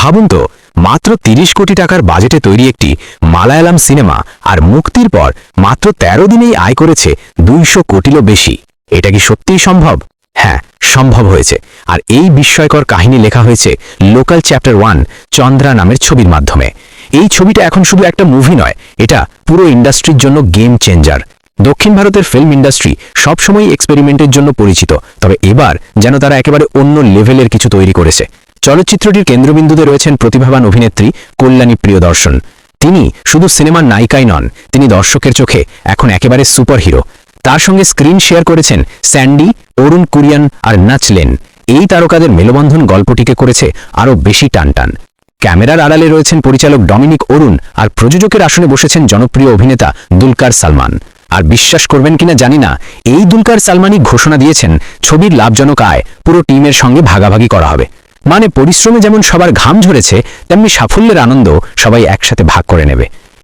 ভাবুন তো, মাত্র ৩০ কোটি টাকার বাজেটে তৈরি একটি মালায়ালাম সিনেমা আর মুক্তির পর মাত্র ১৩ দিনেই আয় করেছে ২০০ কোটিরও বেশি। এটা কি সত্যিই সম্ভব? হ্যাঁ, সম্ভব হয়েছে। আর এই বিস্ময়কর কাহিনী লেখা হয়েছে লোকাল চ্যাপ্টার 1 চন্দ্রা নামের ছবির মাধ্যমে। এই ছবিটা এখন শুধু একটা মুভি নয়, এটা পুরো ইন্ডাস্ট্রির জন্য গেম চেঞ্জার। দক্ষিণ ভারতের ফিল্ম ইন্ডাস্ট্রি সবসময় এক্সপেরিমেন্টের জন্য পরিচিত, তবে এবার যেন তারা একেবারে অন্য লেভেলের কিছু তৈরি করেছে। চলচ্চিত্রটির কেন্দ্রবিন্দুতে রয়েছেন প্রতিভাবান অভিনেত্রী কল্যাণী প্রিয়দর্শন। তিনি শুধু সিনেমার নায়িকাই নন, তিনি দর্শকের চোখে এখন একেবারে সুপারহিরো। তার সঙ্গে স্ক্রিন শেয়ার করেছেন স্যান্ডি, অরুণ কুরিয়ান আর নাচলেন। এই তারকাদের মেলবন্ধন গল্পটিকে করেছে আরও বেশি টানটান। ক্যামেরার আড়ালে রয়েছেন পরিচালক ডমিনিক অরুণ, আর প্রযোজকের আসনে বসেছেন জনপ্রিয় অভিনেতা দুলকার সালমান। আর বিশ্বাস করবেন কিনা জানি না, এই দুলকার সালমানই ঘোষণা দিয়েছেন ছবির লাভজনক আয় পুরো টিমের সঙ্গে ভাগাভাগি করা হবে। মানে পরিশ্রমে যেমন সবার ঘাম ঝরেছে, তেমনি সাফল্যের আনন্দ সবাই একসাথে ভাগ করে নেবে।